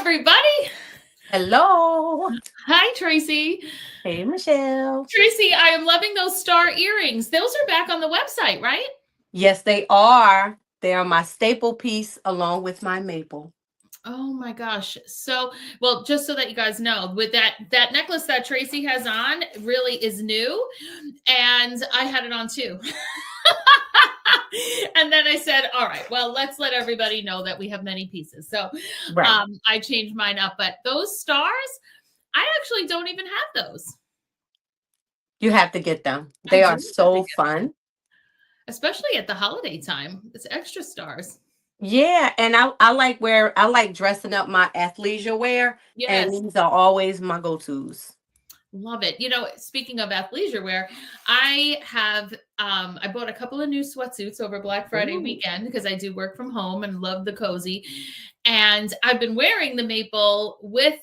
everybody. Hello. Hi, Tracy. Hey, Michelle. Tracy, I am loving those star earrings. Those are back on the website, right? Yes, they are. They are my staple piece along with my maple. Oh my gosh. So, well, just so that you guys know, with that necklace that Tracy has on really is new, and I had it on too. And then I said, all right, well, let's let everybody know that we have many pieces. So Right. I changed mine up, but those stars, I actually don't even have those. You have to get them. I They do are have to so get them, fun. especially at the holiday time. It's extra stars. Yeah, and I like dressing up my athleisure wear, and Yes. these are always my go-tos. Love it. You know, speaking of athleisure wear, I have I bought a couple of new sweatsuits over Black Friday Ooh. weekend because I do work from home and love the cozy. And I've been wearing the maple with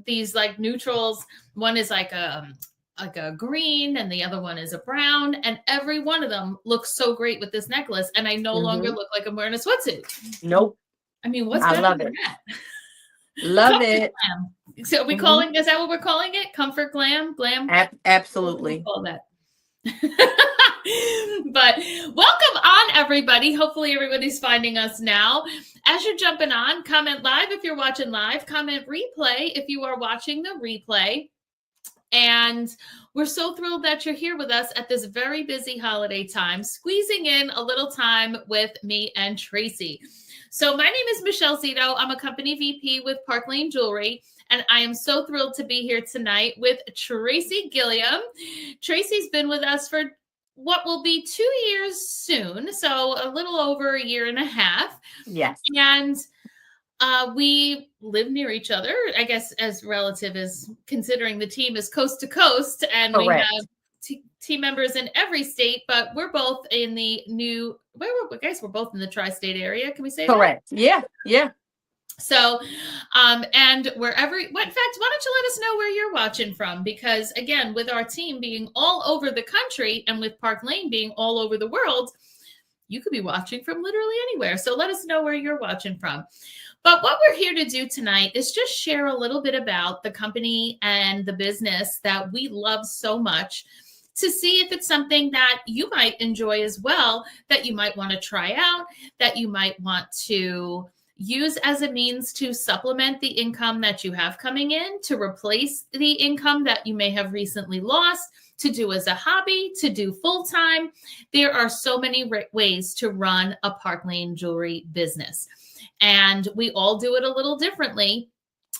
these like neutrals. One is like a green and the other one is a brown, and every one of them looks so great with this necklace, and I no longer Mm-hmm. look like I'm wearing a sweatsuit. Nope. I mean, what's I better love than it. that? Love Comfort it. glam. So are we Hmm. calling, is that what we're calling it? Comfort glam? Glam? What do we Absolutely. call that? But welcome on, everybody. Hopefully, everybody's finding us now. As you're jumping on, comment live if you're watching live, comment replay if you are watching the replay. And we're so thrilled that you're here with us at this very busy holiday time, squeezing in a little time with me and Tracy. So, my name is Michelle Zito. I'm a company VP with Park Lane Jewelry, and I am so thrilled to be here tonight with Tracy Gilliam. Tracy's been with us for what will be 2 years soon, so a little over a year and a half. Yes. And we live near each other, I guess, as relative as considering the team is coast to coast, and we have Correct. team members in every state, but we're both in the new, I guess we're both in the tri-state area. Can we say that? Correct. Yeah. Yeah. So, and wherever, in fact, why don't you let us know where you're watching from? Because again, with our team being all over the country and with Park Lane being all over the world, you could be watching from literally anywhere. So let us know where you're watching from. But what we're here to do tonight is just share a little bit about the company and the business that we love so much, to see if it's something that you might enjoy as well, that you might want to try out, that you might want to use as a means to supplement the income that you have coming in, to replace the income that you may have recently lost, to do as a hobby, to do full time. There are so many ways to run a Park Lane Jewelry business. And we all do it a little differently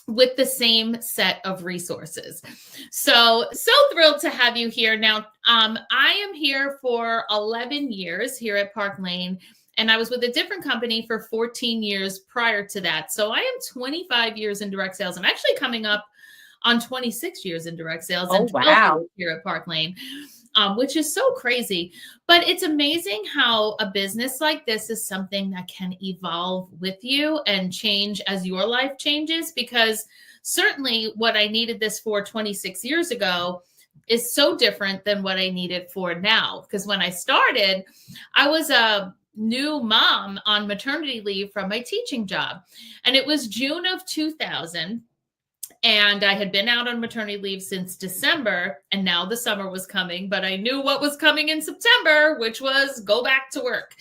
with the same set of resources. So thrilled to have you here. Now, I am here for 11 years here at Park Lane, and I was with a different company for 14 years prior to that. So I am 25 years in direct sales. I'm actually coming up on 26 years in direct sales Oh, and 12 wow. years here at Park Lane, which is so crazy. But it's amazing how a business like this is something that can evolve with you and change as your life changes, because certainly what I needed this for 26 years ago is so different than what I need it for now. Because when I started, I was a new mom on maternity leave from my teaching job. And it was June of 2000. And I had been out on maternity leave since December, and now the summer was coming, but I knew what was coming in September, which was go back to work.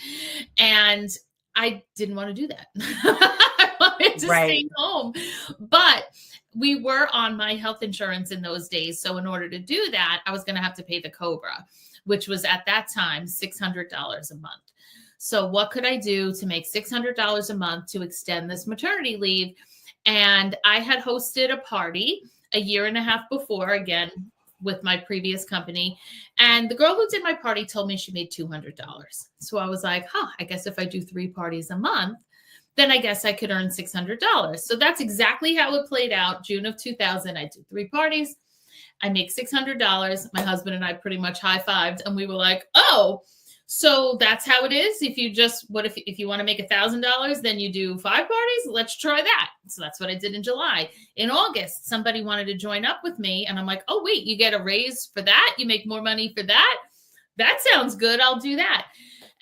And I didn't want to do that. I wanted to Right. stay home. But we were on my health insurance in those days. So in order to do that, I was going to have to pay the COBRA, which was at that time $600 a month. So what could I do to make $600 a month to extend this maternity leave? And I had hosted a party a year and a half before, again, with my previous company. And the girl who did my party told me she made $200. So I was like, I guess if I do 3 parties a month, then I guess I could earn $600. So that's exactly how it played out. June of 2000, I do 3 parties. I make $600. My husband and I pretty much high-fived, and we were like, oh, so that's how it is. If you just, if you want to make $1,000, then you do 5 parties. Let's try that. So that's what I did in July. In August, somebody wanted to join up with me, and I'm like, oh wait, you get a raise for that? You make more money for that? That sounds good. I'll do that.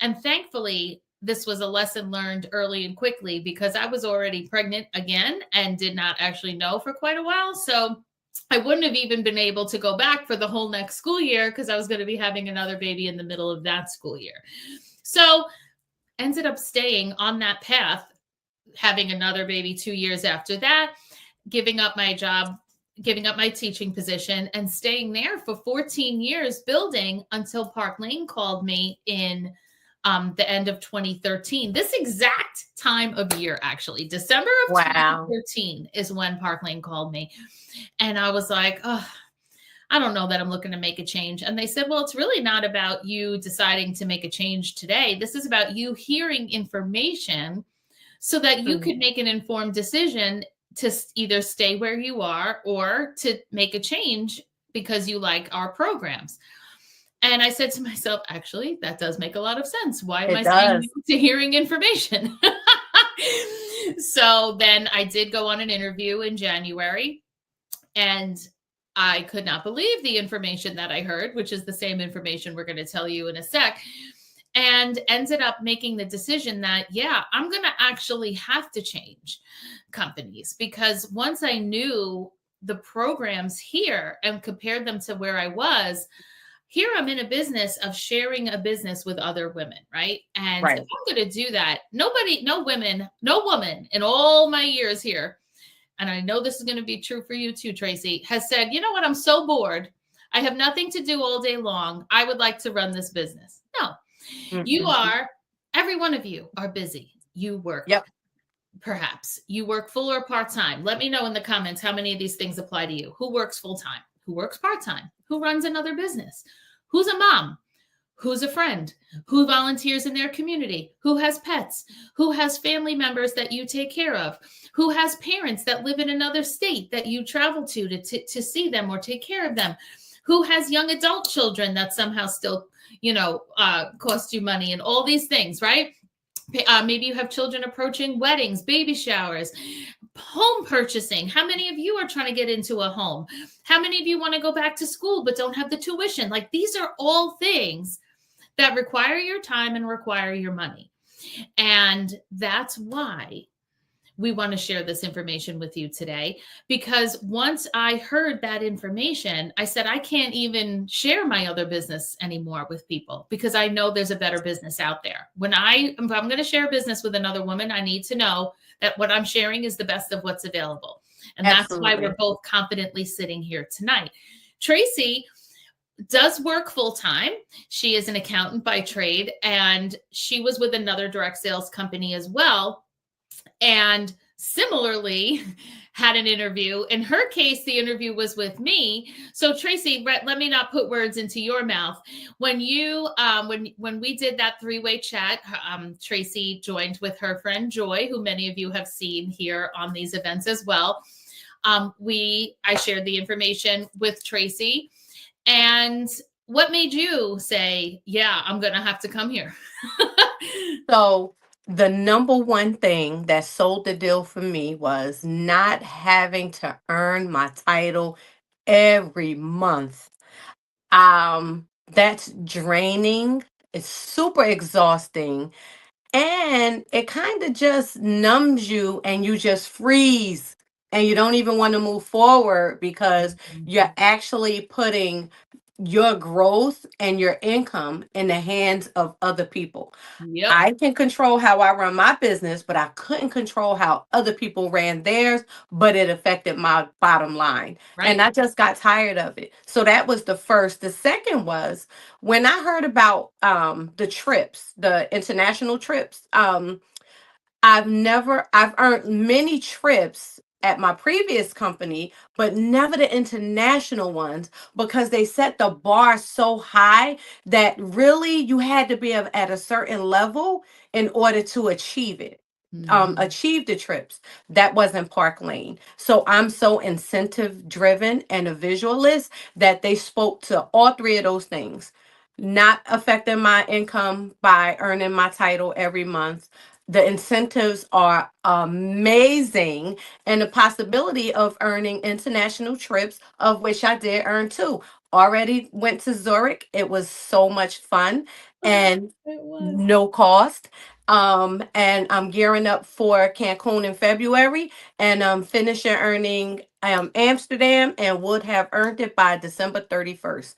And thankfully, this was a lesson learned early and quickly because I was already pregnant again and did not actually know for quite a while. So I wouldn't have even been able to go back for the whole next school year because I was going to be having another baby in the middle of that school year. So ended up staying on that path, having another baby 2 years after that, giving up my job, giving up my teaching position, and staying there for 14 years building until Park Lane called me in the end of 2013. This exact time of year, actually, December of Wow. 2013 is when Park Lane called me. And I was like, oh, I don't know that I'm looking to make a change. And they said, well, it's really not about you deciding to make a change today. This is about you hearing information so that you could make an informed decision to either stay where you are or to make a change because you like our programs. And I said to myself, actually, that does make a lot of sense. Why am It I saying does. no to hearing information? So then I did go on an interview in January, and I could not believe the information that I heard, which is the same information we're going to tell you in a sec, and ended up making the decision that, yeah, I'm going to actually have to change companies because once I knew the programs here and compared them to where I was, here I'm in a business of sharing a business with other women, right? And Right. if I'm going to do that, no woman in all my years here, and I know this is going to be true for you too, Tracy, has said, you know what, I'm so bored. I have nothing to do all day long. I would like to run this business. No, you are, every one of you are busy. You work. Yep. Perhaps you work full or part-time. Let me know in the comments how many of these things apply to you. Who works full-time? Who works part-time? Who runs another business? Who's a mom? Who's a friend? Who volunteers in their community? Who has pets? Who has family members that you take care of? Who has parents that live in another state that you travel to see them or take care of them? Who has young adult children that somehow still, cost you money and all these things, right? Maybe you have children approaching weddings, baby showers, home purchasing. How many of you are trying to get into a home? How many of you want to go back to school but don't have the tuition? Like, these are all things that require your time and require your money. And that's why we want to share this information with you today, because once I heard that information, I said, I can't even share my other business anymore with people because I know there's a better business out there. If I'm going to share a business with another woman, I need to know that what I'm sharing is the best of what's available. And Absolutely. that's why we're both confidently sitting here tonight. Tracy does work full time. She is an accountant by trade, and she was with another direct sales company as well. And similarly, had an interview. In her case, the interview was with me. So Tracy, let me not put words into your mouth. When you, when we did that three-way chat, Tracy joined with her friend Joy, who many of you have seen here on these events as well. I shared the information with Tracy. And what made you say, yeah, I'm going to have to come here? So the number one thing that sold the deal for me was not having to earn my title every month. That's draining. It's super exhausting. And it kind of just numbs you and you just freeze and you don't even want to move forward because you're actually putting your growth and your income in the hands of other people. Yep. I can control how I run my business, but I couldn't control how other people ran theirs, but it affected my bottom line. Right. And I just got tired of it. So that was the first. The second was when I heard about the trips, the international trips. I've earned many trips at my previous company, but never the international ones because they set the bar so high that really you had to be at a certain level in order to achieve it. Achieve the trips. That wasn't Park Lane. So I'm so incentive driven and a visualist that they spoke to all three of those things. Not affecting my income by earning my title every month. The incentives are amazing, and the possibility of earning international trips, of which I did earn two. Already went to Zurich. It was so much fun and It was. no cost. And I'm gearing up for Cancun in February, and I'm finishing earning Amsterdam, and would have earned it by December 31st.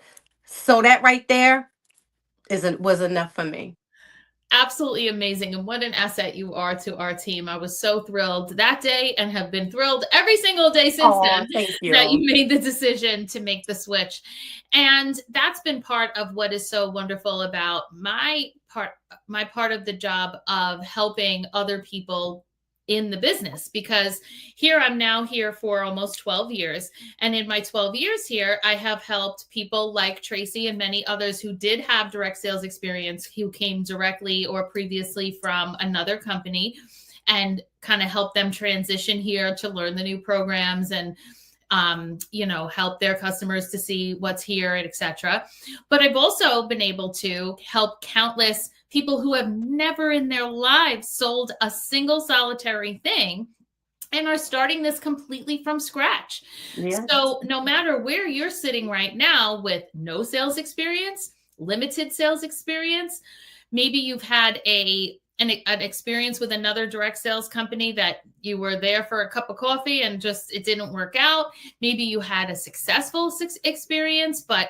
So that right there was enough for me. Absolutely amazing. And what an asset you are to our team. I was so thrilled that day and have been thrilled every single day since Oh, then thank that you you. made the decision to make the switch. And that's been part of what is so wonderful about my part of the job of helping other people in the business, because here I'm now here for almost 12 years. And in my 12 years here, I have helped people like Tracy and many others who did have direct sales experience, who came directly or previously from another company, and kind of help them transition here to learn the new programs and help their customers to see what's here, etc. But I've also been able to help countless people who have never in their lives sold a single solitary thing and are starting this completely from scratch. Yeah. So no matter where you're sitting right now with no sales experience, limited sales experience, maybe you've had an experience with another direct sales company that you were there for a cup of coffee and just it didn't work out. Maybe you had a successful experience, but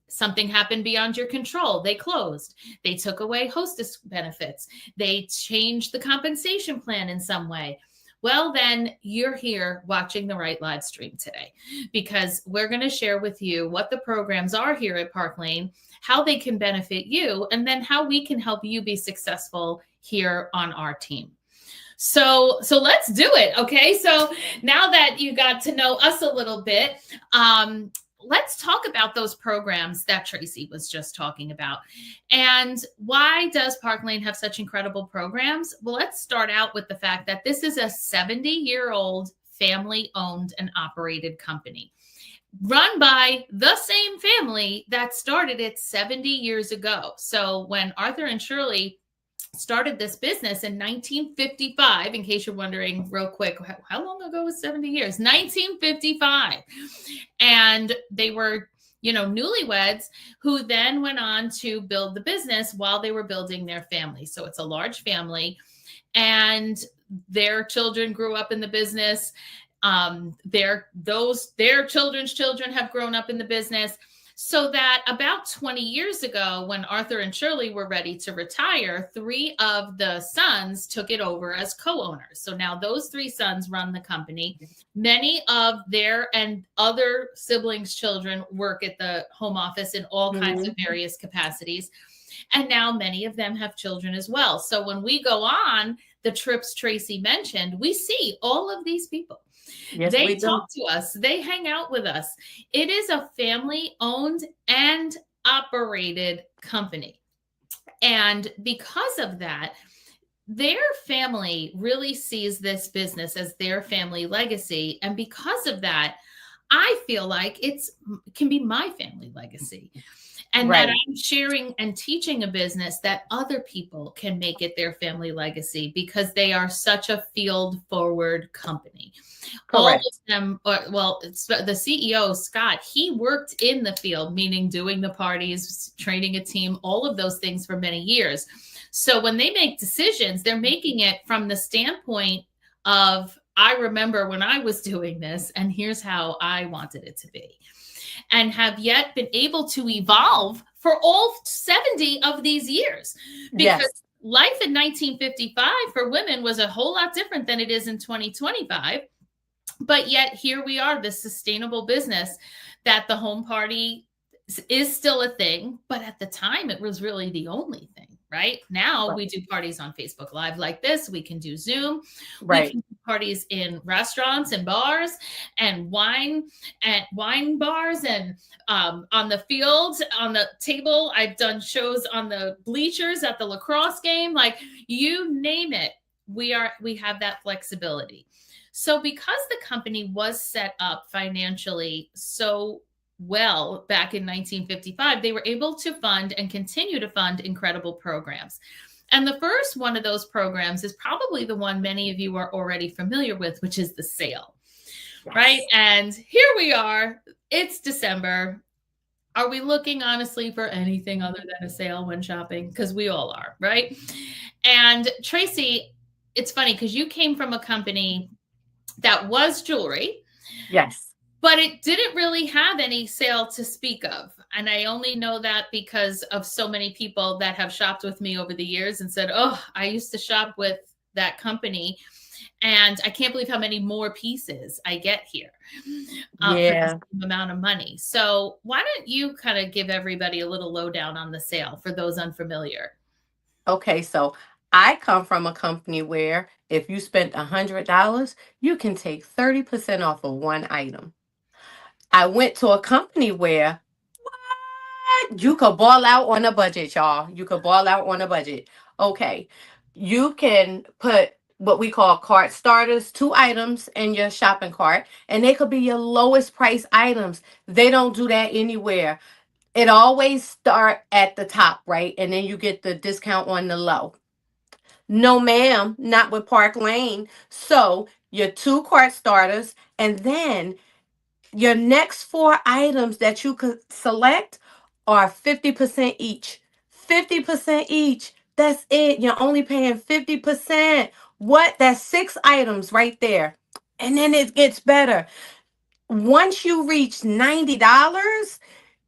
something happened beyond your control. They closed. They took away hostess benefits. They changed the compensation plan in some way. Well, then you're here watching the Right live stream today, because we're going to share with you what the programs are here at Park Lane, how they can benefit you, and then how we can help you be successful here on our team. So let's do it. Okay. So now that you got to know us a little bit, let's talk about those programs that Tracy was just talking about. And why does Park Lane have such incredible programs? Well, let's start out with the fact that this is a 70-year-old family-owned and operated company, run by the same family that started it 70 years ago. So when Arthur and Shirley started this business in 1955, in case you're wondering real quick, how long ago was 70 years? 1955. And they were, newlyweds who then went on to build the business while they were building their family. So it's a large family, and their children grew up in the business. Their children's children have grown up in the business. So that about 20 years ago, when Arthur and Shirley were ready to retire, 3 of the sons took it over as co-owners. So now those 3 sons run the company. Many of their and other siblings' children work at the home office in all kinds of various capacities. And now many of them have children as well. So when we go on the trips Tracy mentioned, we see all of these people. Yes, they talk to us. They hang out with us. It is a family-owned and operated company. And because of that, their family really sees this business as their family legacy. And because of that, I feel like it can be my family legacy. And that I'm sharing and teaching a business that other people can make it their family legacy, because they are such a field forward company. Correct. All of them, the CEO, Scott, he worked in the field, meaning doing the parties, training a team, all of those things for many years. So when they make decisions, they're making it from the standpoint of, I remember when I was doing this, and here's how I wanted it to be. And have yet been able to evolve for all 70 of these years. Because life in 1955 for women was a whole lot different than it is in 2025. But yet here we are, this sustainable business that the home party is still a thing. But at the time, it was really the only thing. Right now, we do parties on Facebook Live like this. We can do Zoom. We can do parties in restaurants and bars and wine bars and on the field, on the table. I've done shows on the bleachers at the lacrosse game. Like, you name it, we have that flexibility. So because the company was set up financially so well back in 1955, they were able to fund and continue to fund incredible programs. And the first one of those programs is probably the one many of you are already familiar with, which is the sale, right? And here we are, it's December. Are we looking honestly for anything other than a sale when shopping? Because we all are, right? And Tracy, it's funny because you came from a company that was jewelry, Yes. but it didn't really have any sale to speak of. And I only know that because of so many people that have shopped with me over the years and said, oh, I used to shop with that company. And I can't believe how many more pieces I get here for the Yeah. same amount of money. So, why don't you kind of give everybody a little lowdown on the sale for those unfamiliar? Okay, so I come from a company where if you spent $100, you can take 30% off of one item. I went to a company where you could ball out on a budget, y'all. You could ball out on a budget. Okay. You can put what we call cart starters, 2 items in your shopping cart, and they could be your lowest price items. They don't do that anywhere. It always start at the top, right? And then you get the discount on the low. No, ma'am, not with Park Lane. So your 2 cart starters, and then your next 4 items that you could select are 50% each. 50% each. That's it. You're only paying 50%. What? That's 6 items right there. And then it gets better. Once you reach $90,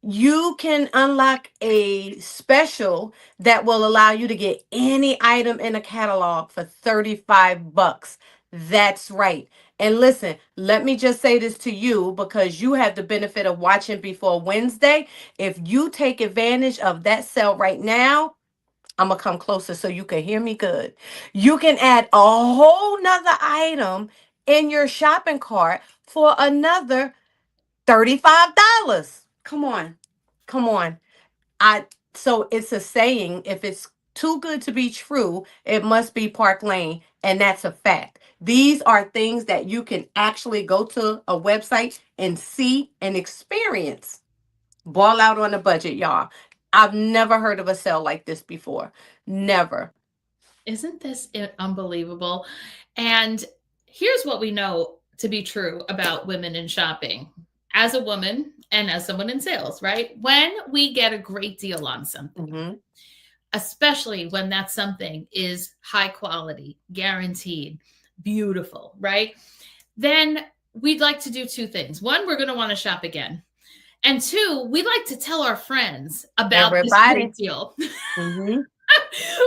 you can unlock a special that will allow you to get any item in a catalog for 35 bucks. That's right. And listen, let me just say this to you because you have the benefit of watching before Wednesday. If you take advantage of that sale right now, I'm going to come closer so you can hear me good. You can add a whole nother item in your shopping cart for another $35. Come on. Come on. I so it's a saying, if it's too good to be true, it must be Park Lane, and that's a fact. These are things that you can actually go to a website and see and experience. Ball out on a budget, y'all. I've never heard of a sale like this before. Never. Isn't this unbelievable? And here's what we know to be true about women in shopping. As a woman and as someone in sales, right? When we get a great deal on something, Hmm. especially when that something is high quality, guaranteed, beautiful, right? Then we'd like to do two things. One, we're going to want to shop again. And two, we like to tell our friends about this Everybody. great deal. Hmm.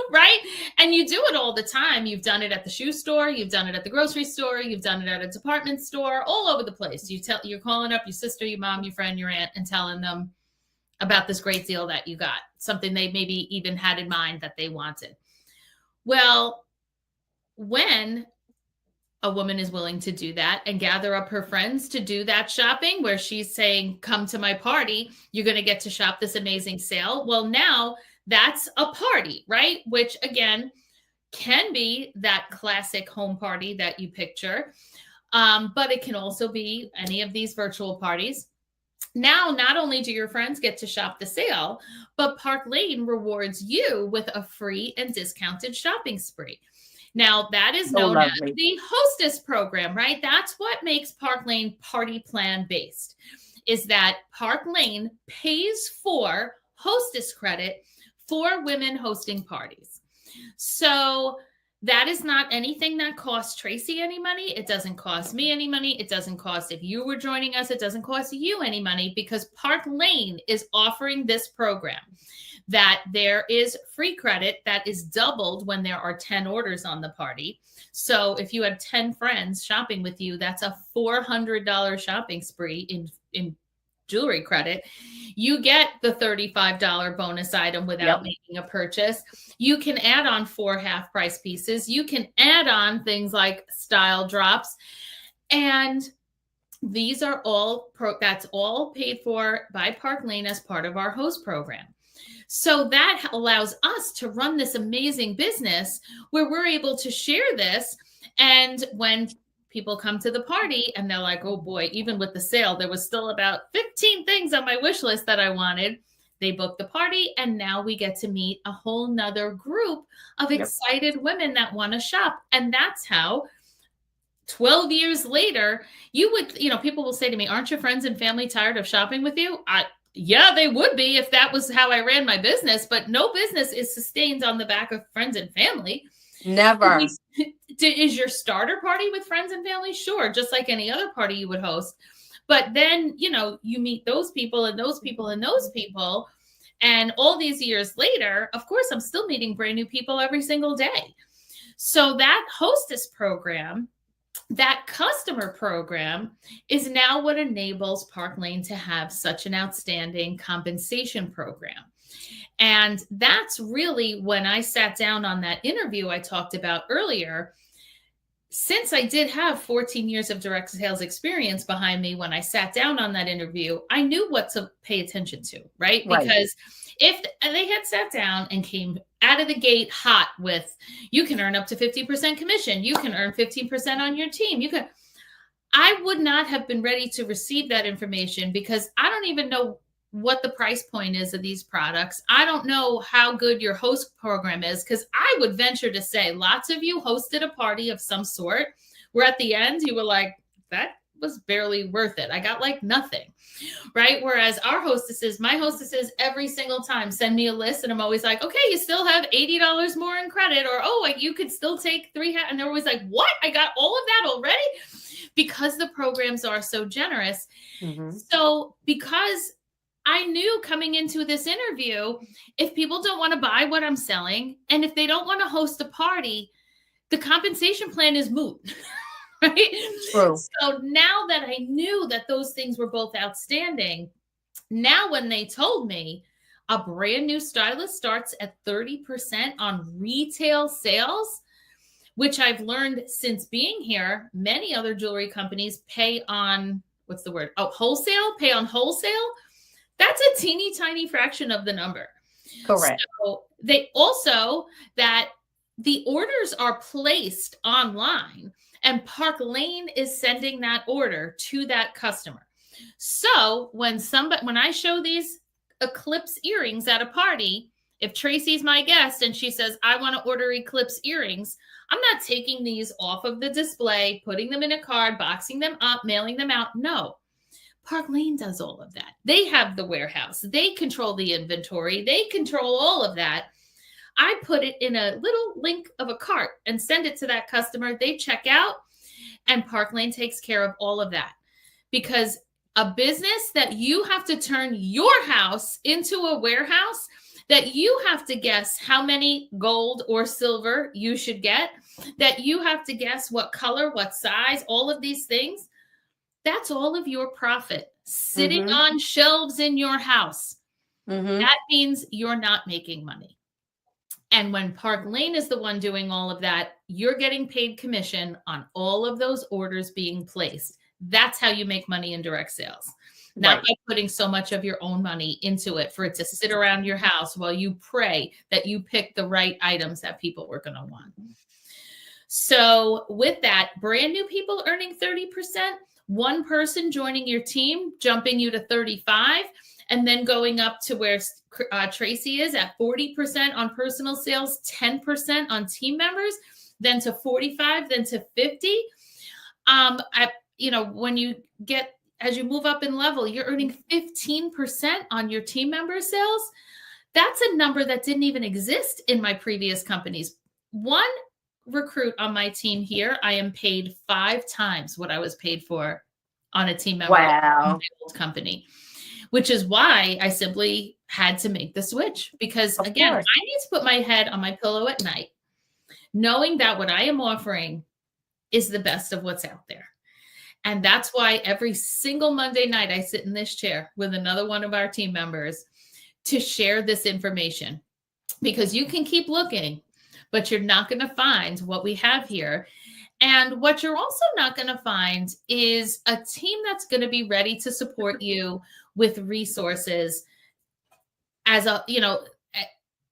Right? And you do it all the time. You've done it at the shoe store, you've done it at the grocery store, you've done it at a department store, all over the place. You're calling up your sister, your mom, your friend, your aunt, and telling them about this great deal that you got, something they maybe even had in mind that they wanted. Well, when a woman is willing to do that and gather up her friends to do that shopping where she's saying, come to my party, you're going to get to shop this amazing sale. Well, now that's a party, right? Which again can be that classic home party that you picture. But it can also be any of these virtual parties. Now, not only do your friends get to shop the sale, but Park Lane rewards you with a free and discounted shopping spree. Now, that is So known as lovely. the Hostess program, right? That's what makes Park Lane party plan based, is that Park Lane pays for Hostess credit for women hosting parties. So that is not anything that costs Tracy any money. It doesn't cost me any money. It doesn't cost, if you were joining us, it doesn't cost you any money because Park Lane is offering this program that there is free credit that is doubled when there are 10 orders on the party. So if you have 10 friends shopping with you, that's a $400 shopping spree in jewelry credit. You get the $35 bonus item without Yep. making a purchase. You can add on 4 half price pieces. You can add on things like style drops. And these are all that's all paid for by Park Lane as part of our host program. So that allows us to run this amazing business where we're able to share this. And when people come to the party and they're like, oh boy, even with the sale, there was still about 15 things on my wish list that I wanted. They book the party, and now we get to meet a whole nother group of Yep. excited women that want to shop. And that's how 12 years later, you would, people will say to me, aren't your friends and family tired of shopping with you? Yeah, they would be if that was how I ran my business, but no business is sustained on the back of friends and family. Never. Is your starter party with friends and family? Sure, just like any other party you would host. But then, you meet those people and those people and those people. And all these years later, of course, I'm still meeting brand new people every single day. So that hostess program, that customer program, is now what enables Park Lane to have such an outstanding compensation program. And that's really when I sat down on that interview I talked about earlier. Since I did have 14 years of direct sales experience behind me, when I sat down on that interview, I knew what to pay attention to, right? Because if they had sat down and came out of the gate hot with, you can earn up to 50% commission, you can earn 15% on your team, I would not have been ready to receive that information, because I don't even know what the price point is of these products. I don't know how good your host program is, because I would venture to say lots of you hosted a party of some sort where at the end you were like, that was barely worth it. I got like nothing, right? Whereas my hostesses every single time send me a list, and I'm always like, okay, you still have $80 more in credit, or, oh, you could still take and they're always like, what? I got all of that already? Because the programs are so generous. Mm-hmm. So because I knew coming into this interview, if people don't want to buy what I'm selling, and if they don't want to host a party, the compensation plan is moot. Right? True. So now that I knew that those things were both outstanding, now when they told me a brand new stylist starts at 30% on retail sales, which I've learned since being here, many other jewelry companies pay on, wholesale, pay on wholesale. That's a teeny tiny fraction of the number. Correct. So they also, that the orders are placed online, and Park Lane is sending that order to that customer. So when I show these Eclipse earrings at a party, if Tracy's my guest and she says, I want to order Eclipse earrings, I'm not taking these off of the display, putting them in a card, boxing them up, mailing them out. No. Park Lane does all of that. They have the warehouse. They control the inventory. They control all of that. I put it in a little link of a cart and send it to that customer. They check out, and Park Lane takes care of all of that. Because a business that you have to turn your house into a warehouse, that you have to guess how many gold or silver you should get, that you have to guess what color, what size, all of these things, that's all of your profit sitting on shelves in your house. That means you're not making money. And when Park Lane is the one doing all of that, you're getting paid commission on all of those orders being placed. That's how you make money in direct sales. Not by putting so much of your own money into it for it to sit around your house while you pray that you pick the right items that people were going to want. So with that, brand new people earning 30%, one person joining your team, jumping you to 35%, and then going up to where Tracy is at 40% on personal sales, 10% on team members, then to 45%, then to 50%. As you move up in level, you're earning 15% on your team member sales. That's a number that didn't even exist in my previous companies. One recruit on my team here, I am paid 5 times what I was paid for on a team member in my old company, which is why I simply had to make the switch. Because again, I need to put my head on my pillow at night, knowing that what I am offering is the best of what's out there. And that's why every single Monday night I sit in this chair with another one of our team members to share this information, because you can keep looking, but you're not going to find what we have here. And what you're also not going to find is a team that's going to be ready to support you with resources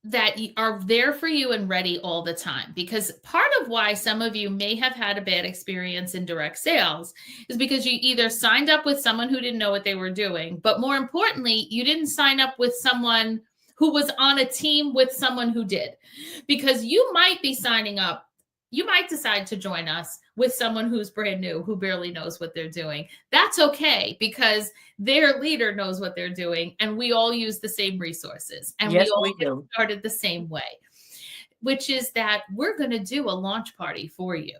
that are there for you and ready all the time. Because part of why some of you may have had a bad experience in direct sales is because you either signed up with someone who didn't know what they were doing, but more importantly, you didn't sign up with someone who was on a team with someone who did. Because you might be signing up, you might decide to join us with someone who's brand new, who barely knows what they're doing. That's okay, because their leader knows what they're doing, and we all use the same resources, and we Yes, all we get do. started the same way, which is that we're going to do a launch party for you.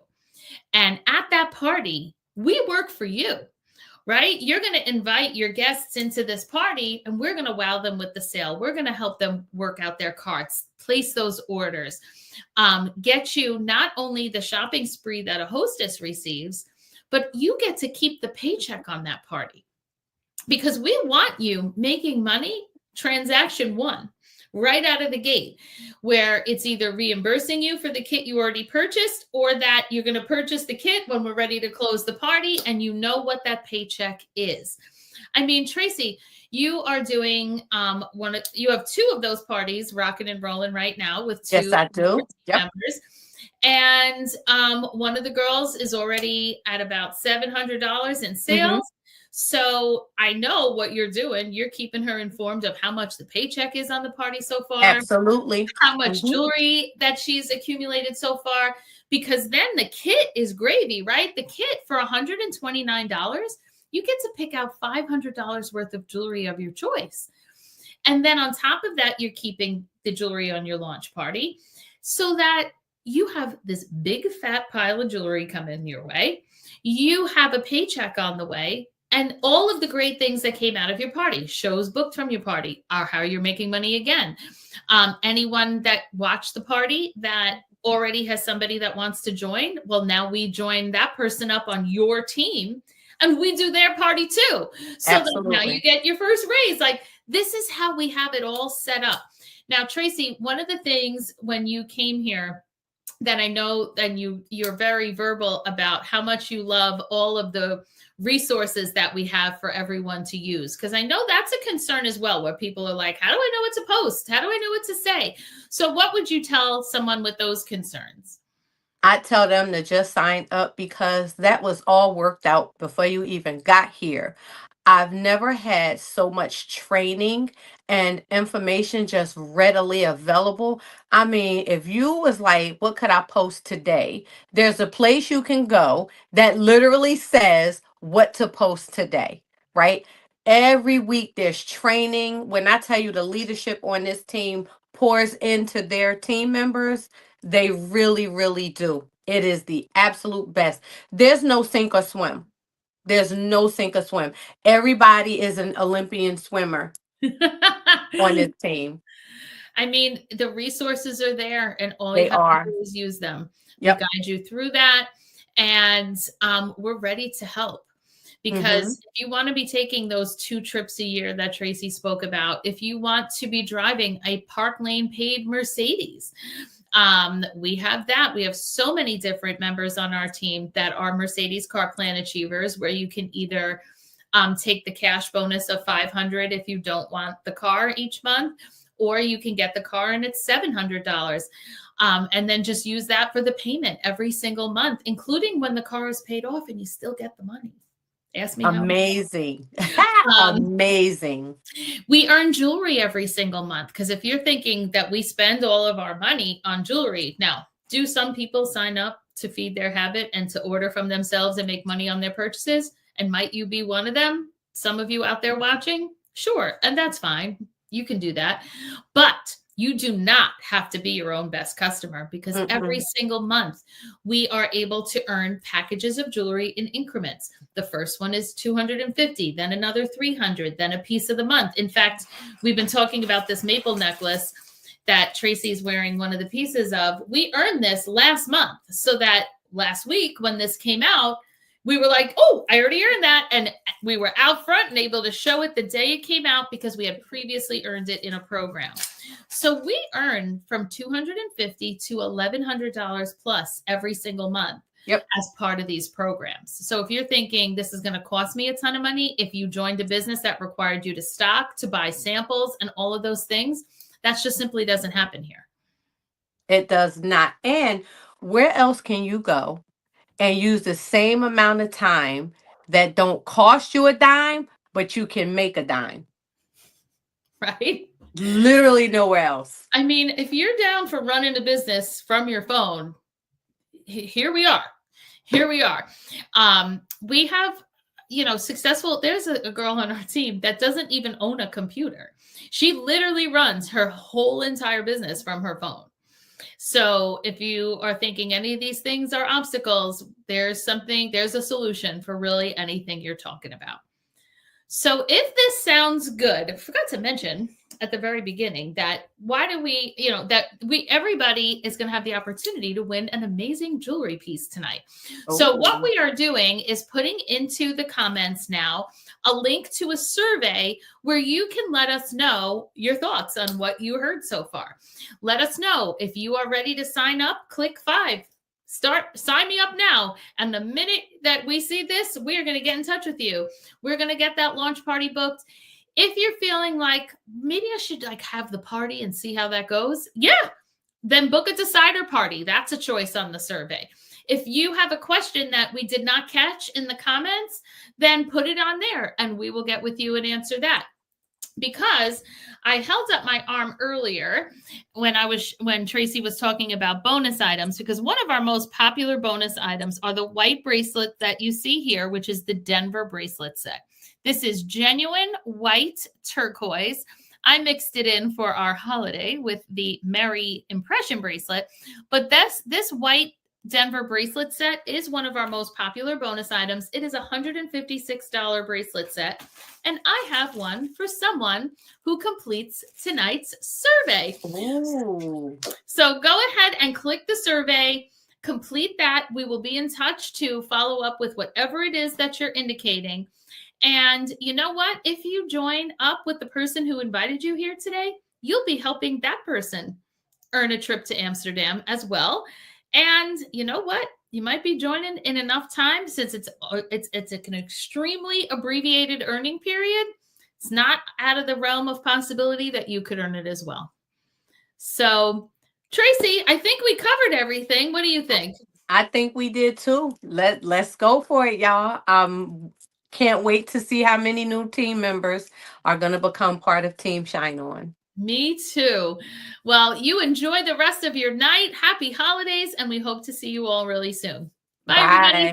And at that party, we work for you, right? You're going to invite your guests into this party, and we're going to wow them with the sale. We're going to help them work out their carts, place those orders, get you not only the shopping spree that a hostess receives, but you get to keep the paycheck on that party, because we want you making money transaction one, right out of the gate, where it's either reimbursing you for the kit you already purchased, or that you're going to purchase the kit when we're ready to close the party and you know what that paycheck is. I mean, Tracy, you are doing you have two of those parties rocking and rolling right now with two Yes, I do. Yep. members. And one of the girls is already at about $700 in sales. Mm-hmm. So I know what you're doing. You're keeping her informed of how much the paycheck is on the party so far. Absolutely. How much jewelry that she's accumulated so far. Because then the kit is gravy, right? The kit for $129, you get to pick out $500 worth of jewelry of your choice. And then on top of that, you're keeping the jewelry on your launch party, so that you have this big fat pile of jewelry coming your way. You have a paycheck on the way, and all of the great things that came out of your party, shows booked from your party, are how you're making money again. Anyone that watched the party that already has somebody that wants to join, well, now we join that person up on your team, and we do their party too. So that now you get your first raise. Like, this is how we have it all set up. Now, Tracy, one of the things when you came here that I know, and you're very verbal about how much you love all of the resources that we have for everyone to use. Because I know that's a concern as well, where people are like, how do I know what to post? How do I know what to say? So what would you tell someone with those concerns? I tell them to just sign up, because that was all worked out before you even got here. I've never had so much training and information just readily available. I mean, if you was like, what could I post today? There's a place you can go that literally says what to post today, right? Every week there's training. When I tell you the leadership on this team pours into their team members, they really, really do. It is the absolute best. There's no sink or swim. There's no sink or swim. Everybody is an Olympian swimmer on this team. I mean, the resources are there, and all They you have are. to do is use them. Yep. We guide you through that, and we're ready to help. Because if you want to be taking those 2 trips a year that Tracy spoke about, if you want to be driving a Park Lane paid Mercedes, we have that. We have so many different members on our team that are Mercedes Car Plan Achievers, where you can either take the cash bonus of $500 if you don't want the car each month, or you can get the car and it's $700. And then just use that for the payment every single month, including when the car is paid off and you still get the money. Ask me. Amazing. Amazing. We earn jewelry every single month, because if you're thinking that we spend all of our money on jewelry, now, do some people sign up to feed their habit and to order from themselves and make money on their purchases? And might you be one of them? Some of you out there watching? Sure. And that's fine. You can do that. But you do not have to be your own best customer, because every single month we are able to earn packages of jewelry in increments. The first one is $250, then another $300, then a piece of the month. In fact, we've been talking about this maple necklace that Tracy's wearing one of the pieces of. We earned this last month, so that last week when this came out, we were like, oh, I already earned that. And we were out front and able to show it the day it came out, because we had previously earned it in a program. So we earn from $250 to $1,100 plus every single month as part of these programs. So if you're thinking this is going to cost me a ton of money, if you joined a business that required you to stock, to buy samples and all of those things, that just simply doesn't happen here. It does not. And where else can you go and use the same amount of time that don't cost you a dime, but you can make a dime? Right? Literally nowhere else. I mean, if you're down for running a business from your phone, here we are. here we are. We have, successful. There's a girl on our team that doesn't even own a computer. She literally runs her whole entire business from her phone. So if you are thinking any of these things are obstacles, there's a solution for really anything you're talking about. So if this sounds good, I forgot to mention at the very beginning that everybody is going to have the opportunity to win an amazing jewelry piece tonight. So what we are doing is putting into the comments now a link to a survey where you can let us know your thoughts on what you heard so far. Let us know if you are ready to sign up. Click 5. Sign me up now. And the minute that we see this, we are going to get in touch with you. We're going to get that launch party booked. If you're feeling like maybe I should have the party and see how that goes, then book a decider party. That's a choice on the survey. If you have a question that we did not catch in the comments, then put it on there and we will get with you and answer that. Because I held up my arm earlier when Tracy was talking about bonus items, because one of our most popular bonus items are the white bracelet that you see here, which is the Denver bracelet set. This is genuine white turquoise. I mixed it in for our holiday with the Merry Impression bracelet, but this white Denver bracelet set is one of our most popular bonus items. It is a $156 bracelet set, and I have one for someone who completes tonight's survey. Ooh. So go ahead and click the survey, complete that. We will be in touch to follow up with whatever it is that you're indicating. And you know what? If you join up with the person who invited you here today, you'll be helping that person earn a trip to Amsterdam as well. And you know what? You might be joining in enough time, since it's an extremely abbreviated earning period. It's not out of the realm of possibility that you could earn it as well. So, Tracy, I think we covered everything. What do you think? I think we did too. Let's go for it, y'all. Can't wait to see how many new team members are going to become part of Team Shine On. Me too. Well, you enjoy the rest of your night. Happy holidays, and we hope to see you all really soon. Bye, everybody.